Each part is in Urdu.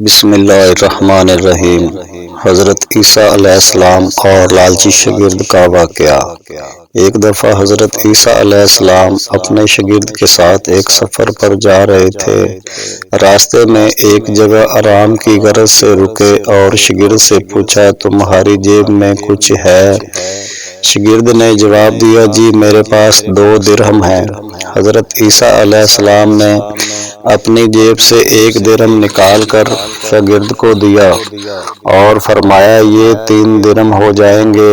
بسم اللہ الرحمن الرحیم۔ حضرت عیسیٰ علیہ السلام اور لالچی شاگرد کا واقعہ۔ ایک دفعہ حضرت عیسیٰ علیہ السلام اپنے شاگرد کے ساتھ ایک سفر پر جا رہے تھے۔ راستے میں ایک جگہ آرام کی غرض سے رکے اور شاگرد سے پوچھا، تمہاری جیب میں کچھ ہے؟ شاگرد نے جواب دیا، جی میرے پاس 2 درہم ہیں۔ حضرت عیسیٰ علیہ السلام نے اپنی جیب سے 1 درہم نکال کر شاگرد کو دیا اور فرمایا، یہ 3 درہم ہو جائیں گے،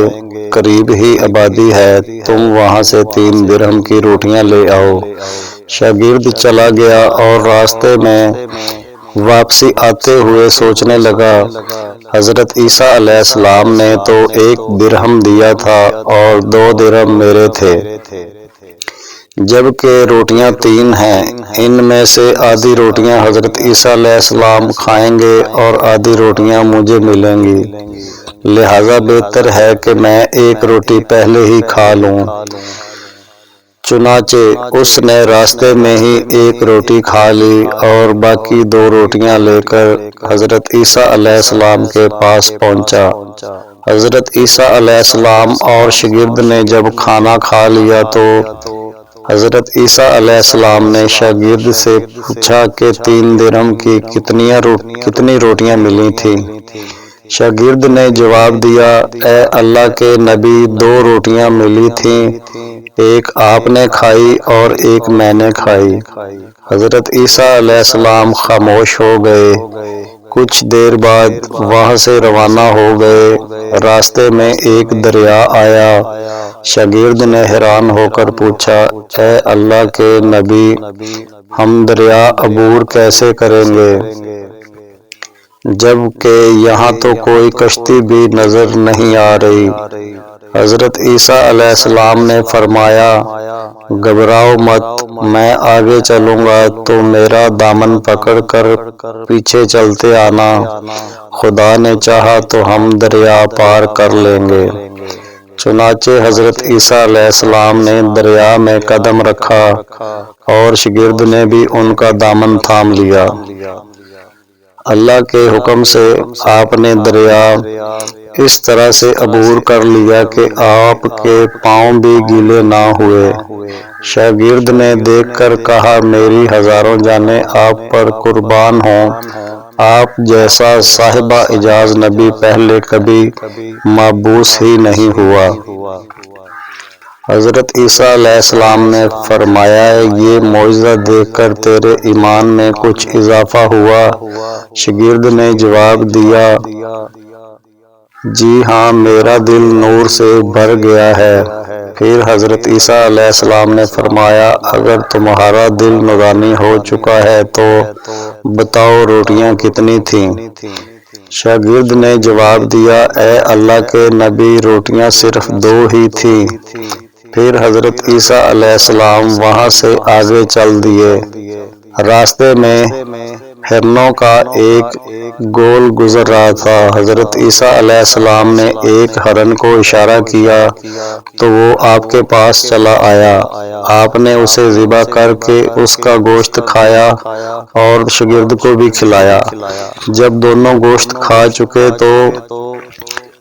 قریب ہی آبادی ہے، تم وہاں سے 3 درہم کی روٹیاں لے آؤ۔ شاگرد چلا گیا اور راستے میں واپسی آتے ہوئے سوچنے لگا، حضرت عیسیٰ علیہ السلام نے تو 1 درہم دیا تھا اور 2 درہم میرے تھے، جبکہ روٹیاں 3 ہیں، ان میں سے آدھی روٹیاں حضرت عیسیٰ علیہ السلام کھائیں گے اور آدھی روٹیاں مجھے ملیں گی، لہذا بہتر ہے کہ میں 1 روٹی پہلے ہی کھا لوں۔ چنانچہ اس نے راستے میں ہی 1 روٹی کھا لی اور باقی 2 روٹیاں لے کر حضرت عیسیٰ علیہ السلام کے پاس پہنچا۔ حضرت عیسیٰ علیہ السلام اور شاگرد نے جب کھانا کھا لیا تو حضرت عیسیٰ علیہ السلام نے شاگرد سے پوچھا کہ 3 درہم کی کتنی روٹیاں ملی تھیں؟ شاگرد نے جواب دیا، اے اللہ کے نبی، 2 روٹیاں ملی تھیں، 1 آپ نے کھائی اور 1 میں نے کھائی۔ حضرت عیسیٰ علیہ السلام خاموش ہو گئے۔ کچھ دیر بعد وہاں سے روانہ ہو گئے۔ راستے میں ایک دریا آیا۔ شاگرد نے حیران ہو کر پوچھا، اے اللہ کے نبی، ہم دریا عبور کیسے کریں گے، جبکہ یہاں تو کوئی کشتی بھی نظر نہیں آ رہی؟ حضرت عیسیٰ علیہ السلام نے فرمایا، گھبراؤ مت، میں آگے چلوں گا تو میرا دامن پکڑ کر پیچھے چلتے آنا، خدا نے چاہا تو ہم دریا پار کر لیں گے۔ چنانچہ حضرت عیسیٰ علیہ السلام نے دریا میں قدم رکھا اور شاگرد نے بھی ان کا دامن تھام لیا۔ اللہ کے حکم سے آپ نے دریا اس طرح سے عبور کر لیا کہ آپ کے پاؤں بھی گیلے نہ ہوئے۔ شاگرد نے دیکھ کر کہا، میری ہزاروں جانیں آپ پر قربان ہوں، آپ جیسا صاحب اعجاز نبی پہلے کبھی مبعوث ہی نہیں ہوا۔ حضرت عیسیٰ علیہ السلام نے فرمایا، یہ معجزہ دیکھ کر تیرے ایمان میں کچھ اضافہ ہوا؟ شاگرد نے جواب دیا، جی ہاں، میرا دل نور سے بھر گیا ہے۔ پھر حضرت عیسیٰ علیہ السلام نے فرمایا، اگر تمہارا دل نورانی ہو چکا ہے تو بتاؤ روٹیاں کتنی تھیں؟ شاگرد نے جواب دیا، اے اللہ کے نبی، روٹیاں صرف 2 ہی تھیں۔ پھر حضرت عیسیٰ علیہ السلام وہاں سے آگے چل دیے۔ راستے میں ہرنوں کا ایک گول گزر رہا تھا۔ حضرت عیسیٰ علیہ السلام نے ایک ہرن کو اشارہ کیا تو وہ آپ کے پاس چلا آیا۔ آپ نے اسے ذبح کر کے اس کا گوشت کھایا اور شاگرد کو بھی کھلایا۔ جب دونوں گوشت کھا چکے تو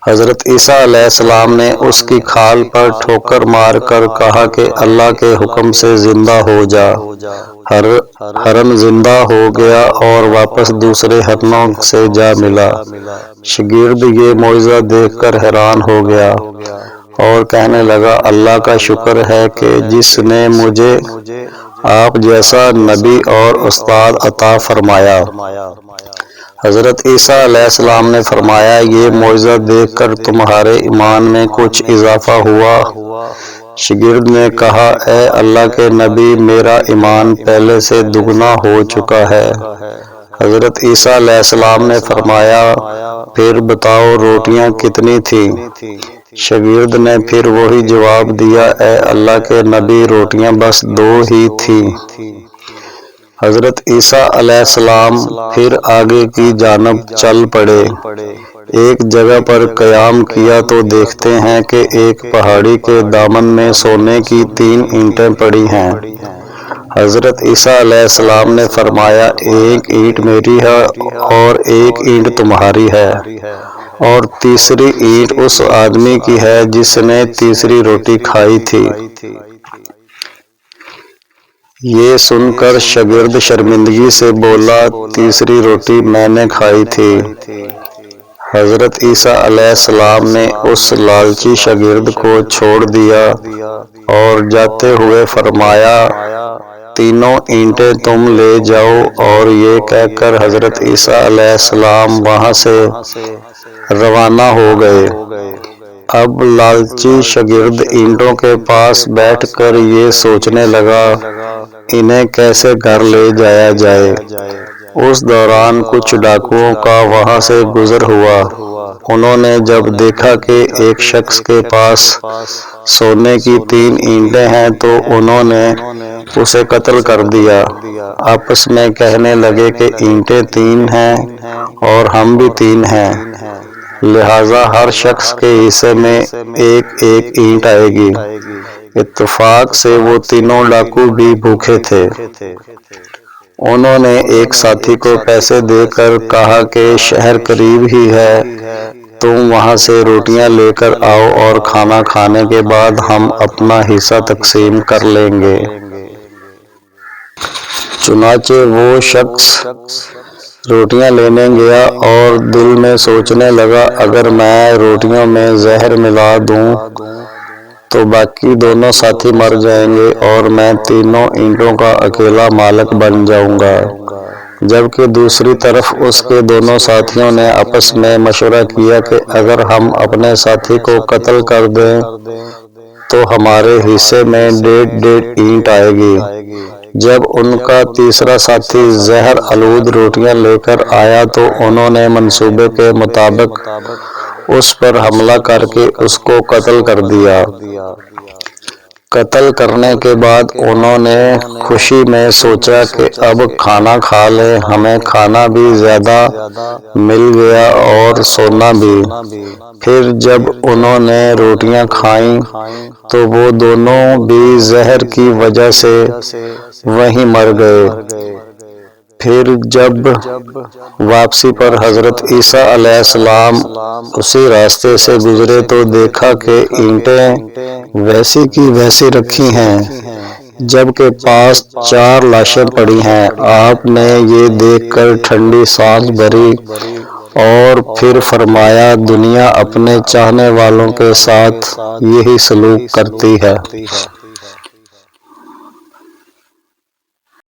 حضرت عیسیٰ علیہ السلام نے اس کی کھال پر ٹھوکر مار کر کہا کہ اللہ کے حکم سے زندہ ہو جا۔ ہرن زندہ ہو گیا اور واپس دوسرے ہرنوں سے جا ملا۔ شاگرد یہ معجزہ دیکھ کر حیران ہو گیا اور کہنے لگا، اللہ کا شکر ہے کہ جس نے مجھے آپ جیسا نبی اور استاد عطا فرمایا۔ حضرت عیسیٰ علیہ السلام نے فرمایا، یہ معجزہ دیکھ کر تمہارے ایمان میں کچھ اضافہ ہوا؟ شاگرد نے کہا، اے اللہ کے نبی، میرا ایمان پہلے سے دگنا ہو چکا ہے۔ حضرت عیسیٰ علیہ السلام نے فرمایا، پھر بتاؤ روٹیاں کتنی تھیں؟ شاگرد نے پھر وہی جواب دیا، اے اللہ کے نبی، روٹیاں بس 2 ہی تھیں۔ حضرت عیسیٰ علیہ السلام پھر آگے کی جانب چل پڑے۔ ایک جگہ پر قیام کیا تو دیکھتے ہیں کہ ایک پہاڑی کے دامن میں سونے کی 3 اینٹیں پڑی ہیں۔ حضرت عیسیٰ علیہ السلام نے فرمایا ایک اینٹ میری ہے اور ایک اینٹ تمہاری ہے اور تیسری اینٹ اس آدمی کی ہے جس نے تیسری روٹی کھائی تھی۔ یہ سن کر شاگرد شرمندگی سے بولا تیسری روٹی میں نے کھائی تھی۔ حضرت عیسیٰ علیہ السلام نے اس لالچی شاگرد کو چھوڑ دیا اور جاتے ہوئے فرمایا تینوں اینٹیں تم لے جاؤ، اور یہ کہہ کر حضرت عیسیٰ علیہ السلام وہاں سے روانہ ہو گئے۔ اب لالچی شاگرد اینٹوں کے پاس بیٹھ کر یہ سوچنے لگا انہیں کیسے گھر لے جایا جائے۔ اس دوران کچھ ڈاکوؤں کا وہاں سے گزر ہوا۔ انہوں نے جب دیکھا کہ ایک شخص کے پاس سونے کی 3 اینٹیں ہیں تو انہوں نے اسے قتل کر دیا۔ آپس میں کہنے لگے کہ اینٹیں 3 ہیں اور ہم بھی 3 ہیں، لہذا ہر شخص کے حصے میں ایک ایک اینٹ آئے گی۔ اتفاق سے وہ تینوں ڈاکو بھی بھوکے تھے۔ انہوں نے ایک ساتھی کو پیسے دے کر کہا کہ شہر قریب ہی ہے، تم وہاں سے روٹیاں لے کر آؤ اور کھانا کھانے کے بعد ہم اپنا حصہ تقسیم کر لیں گے۔ چنانچہ وہ شخص روٹیاں لینے گیا اور دل میں سوچنے لگا اگر میں روٹیوں میں زہر ملا دوں تو باقی دونوں ساتھی مر جائیں گے اور میں تینوں اینٹوں کا اکیلا مالک بن جاؤں گا۔ جبکہ دوسری طرف اس کے دونوں ساتھیوں نے آپس میں مشورہ کیا کہ اگر ہم اپنے ساتھی کو قتل کر دیں تو ہمارے حصے میں 1.5 اینٹ آئے گی۔ جب ان کا تیسرا ساتھی زہر آلود روٹیاں لے کر آیا تو انہوں نے منصوبے کے مطابق اس پر حملہ کر کے اس کو قتل کر دیا۔ قتل کرنے کے بعد انہوں نے خوشی میں سوچا کہ اب کھانا کھا لیں، ہمیں کھانا بھی زیادہ مل گیا اور سونا بھی۔ پھر جب انہوں نے روٹیاں کھائیں تو وہ دونوں بھی زہر کی وجہ سے وہیں مر گئے۔ پھر جب واپسی پر حضرت عیسیٰ علیہ السلام اسی راستے سے گزرے تو دیکھا کہ اینٹیں ویسی کی ویسی رکھی ہیں جبکہ پاس 4 لاشیں پڑی ہیں۔ آپ نے یہ دیکھ کر ٹھنڈی سانس بھری اور پھر فرمایا دنیا اپنے چاہنے والوں کے ساتھ یہی سلوک کرتی ہے۔